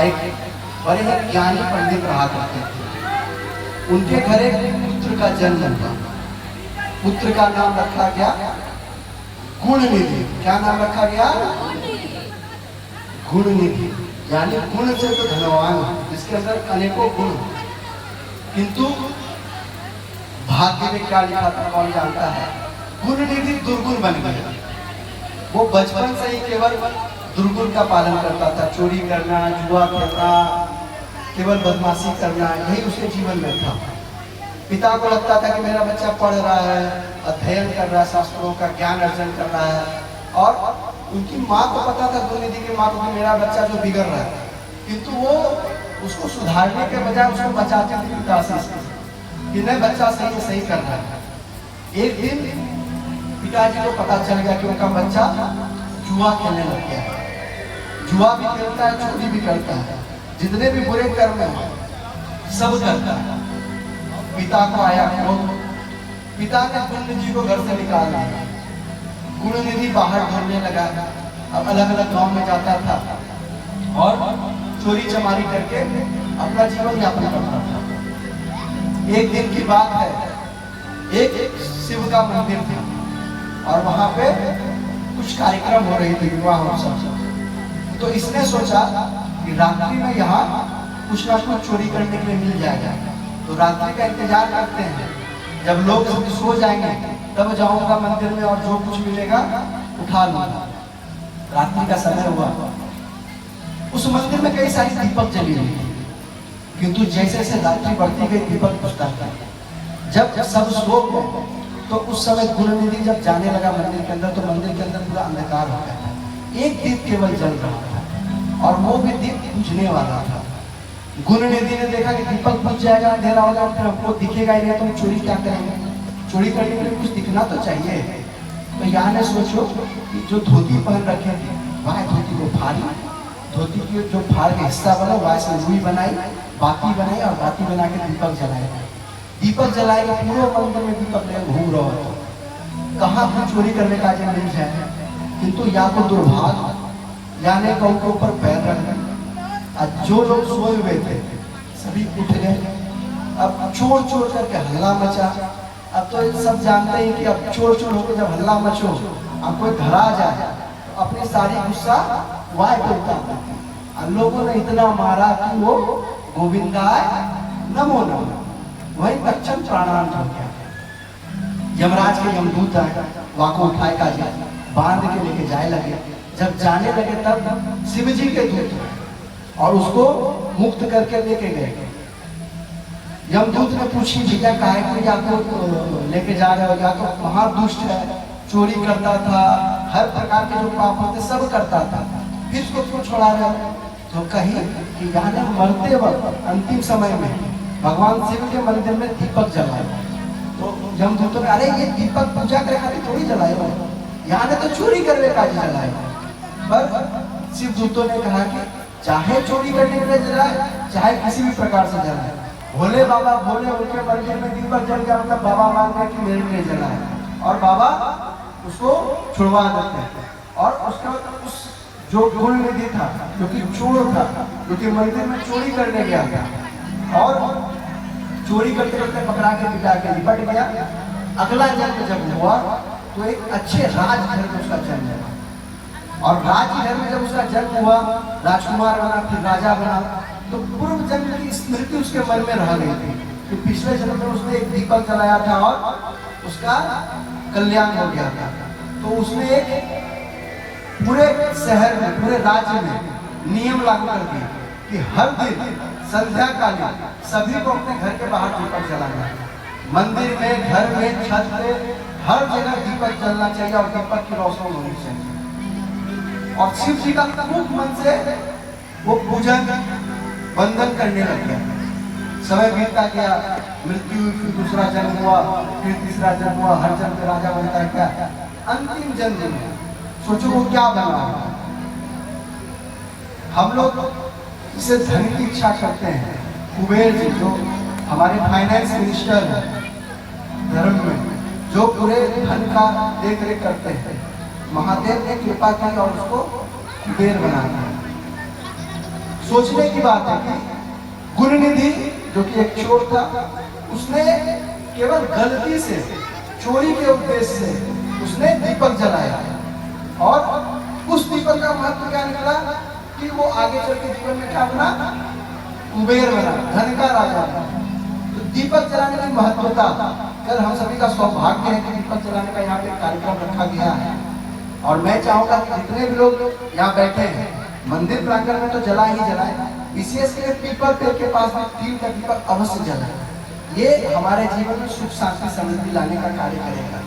एक बड़े ही ज्ञानी पंडित रहा करते थे। उनके घर एक पुत्र का जन्म हुआ। पुत्र का नाम रखा गया गुणनिधि। क्या नाम रखा गया? गुणनिधि, यानी गुण से तो धनवान, जिसके अंदर अनेकों गुण। किंतु भाग्य में क्या लिखा था कौन जानता है? गुणनिधि दुर्गुण बन गया। वो बचपन से ही केवल दुर्गुण का पालन करता था। चोरी करना, जुआ खेलना, केवल बदमाशी करना, यही उसके जीवन में था। पिता को लगता था कि मेरा बच्चा पढ़ रहा है, अध्ययन कर रहा है, शास्त्रों का ज्ञान अर्जन कर रहा है। और उनकी माँ को पता था, गुणनिधि की माँ को, कि मेरा बच्चा जो बिगड़ रहा है, किंतु वो उसको सुधारने के बजाय उसको बचाती थी पिता से कि नहीं, बच्चा सही सही कर रहा है। एक दिन पिताजी को पता चल गया कि उनका बच्चा जुआ खेलने लग गया है। जुआ भी खेलता है, चोरी भी करता है, जितने भी बुरे कर्म हैं सब करता है। पिता को आया क्रोध। पिता ने गुणनिधि को घर से निकाल दिया। गुणनिधि बाहर ढूंढने लगा। अब अलग अलग गांव में जाता था और चोरी चमारी करके अपना जीवन यापन करता था। एक दिन की बात है, एक शिव का मंदिर था और वहां पे कुछ कार्यक्रम हो रही थी, विवाह उत्सव। तो इसने सोचा कि रात्रि में यहाँ कुछ ना कुछ चोरी करने के लिए मिल जाएगा। तो रात्रि का इंतजार करते हैं, जब लोग सो जाएंगे तब जाऊंगा मंदिर में और जो कुछ मिलेगा उठा लूंगा। रात्रि का समय हुआ। उस मंदिर में कई सारी दीपक जली हुई थी, किंतु जैसे जैसे रात्रि बढ़ती गई दीपक बुझता था। जब सब सो गए तो उस समय गुणनिधि जब जाने लगा मंदिर के अंदर, तो मंदिर के अंदर पूरा अंधकार हो गया था। एक दीप केवल जल रहा था और वो भी दीप बुझने वाला था। गुणनिधि ने देखा कि दीपक बुझ जाएगा, अंधेरा होगा, फिर हमको दिखेगा ही नहीं, तो हम चोरी क्या करेंगे? चोरी करने के लिए कुछ दिखना तो चाहिए। तो यहाँ ने सोचो कि जो धोती पहन रखे थे, वह धोती को फाड़ी, धोती की जो फाड़ के हिस्सा बना वह से रुई बनाई, बाती बनाई और बाती बना के दीपक जलाए। दीपक जलाए के पूरे मंदिर में दीपक लेकर घूम रहा हो, कहाँ कुछ चोरी करने का जो मिल जाए। किंतु या तो दुर्भाग्य, यानी कौ के ऊपर पैर रख गए। जो लोग सोए हुए थे सभी उठ गए। अब चोर चोर करके हल्ला मचा। अब तो सब जानते हैं कि अब चोर चोर होकर जब हल्ला मचो, अब कोई घर आ जाए तो अपनी सारी गुस्सा वाय पे उतार देते हैं। लोगों ने इतना मारा कि वो गोविंदाय नमो नमो, वही तक्षण प्राणांत हो गया। यमराज के यमदूत आए, वाको उठाए का बांध के लेके जाए लगे। जब जाने लगे तब शिव जी के दूत और उसको मुक्त करके लेके गए। यमदूत ने पूछी, भैया काहे को या तो लेके जा रहे हो? या तो महादुष्ट है, चोरी करता था, हर प्रकार के जो पाप होते सब करता था, फिर उसको क्यों छोड़ा रहे हो? तो कही कि यानी मरते वक्त अंतिम समय में भगवान शिव के मंदिर में दीपक जलाए। तो यमदूत ने, अरे ये दीपक पूजा करे खातिर थोड़ी जलाए हो, यहाँ ने तो चोरी करने का जलाए। पर शिव दूतों ने कहा कि चाहे चोरी करने के लिए जलाए, चाहे किसी भी प्रकार से जलाए, भोले बाबा भोले उनके मंदिर में दीपक जल गया, मतलब बाबा मान गए कि मेरे लिए जलाए, और बाबा उसको छुड़वा देते हैं। और उसका उस जो गुणनिधि था, जो कि चोर था, जो कि मंदिर में चोरी करने गया था और चोरी करते करते पकड़ा के पिटा के निपट गया। अगला जन्म जब हुआ तो एक अच्छे राजघर में उसका जन्म हुआ, और राजघर में जब उसका जन्म हुआ, राजकुमार बना, फिर राजा बना, तो पूर्व जन्म की स्मृति उसके मन में रह गई थी कि पिछले जन्म में उसने एक दीपक जलाया था और उसका कल्याण हो गया था। तो उसने एक पूरे शहर में, पूरे राज्य में नियम लागू कर दिया कि हर दिन संध्या कालीन सभी को अपने घर के बाहर दीपक जलाना है। मंदिर में, घर में, छत पे, हर जगह दीपक जलना चाहिए और दीपक की रोशनी होनी चाहिए। और शिव जी का खूब मन से वो पूजन बंधन करने लग गया। समय बीतता गया, मृत्यु, फिर दूसरा जन्म हुआ, फिर तीसरा जन्म हुआ, हर जन्म में राजा बनता है। क्या अंतिम जन्म में सोचो वो क्या बना। हम लोग इसे धन की इच्छा करते हैं। कुबेर जी जो हमारे फाइनेंस मिनिस्टर हैं धर्म में, जो पूरे धन का देख रेख करते हैं, महादेव ने कृपा की और उसको कुबेर बना दिया। सोचने की बात है कि गुरुनिधि जो कि एक चोर था, उसने केवल गलती से, चोरी के उद्देश्य से उसने दीपक जलाया, और उस दीपक का महत्व क्या निकला कि वो आगे चल के जीवन में क्या बना, कुबेर बना, धन का राजा बना। तो दीपक जलाने की महत्वता, कल हम सभी का सौभाग्य है कि दीपक जलाने का यहाँ पे कार्यक्रम रखा गया है, और मैं चाहूंगा कि जितने भी लोग यहाँ बैठे हैं मंदिर प्रांगण में तो जला ही जलाए, विशेष करके पीपल पेड़ के पास में 3 का दीपक अवश्य जलाए। ये हमारे जीवन में सुख शांति समृद्धि लाने का कार्य करेगा।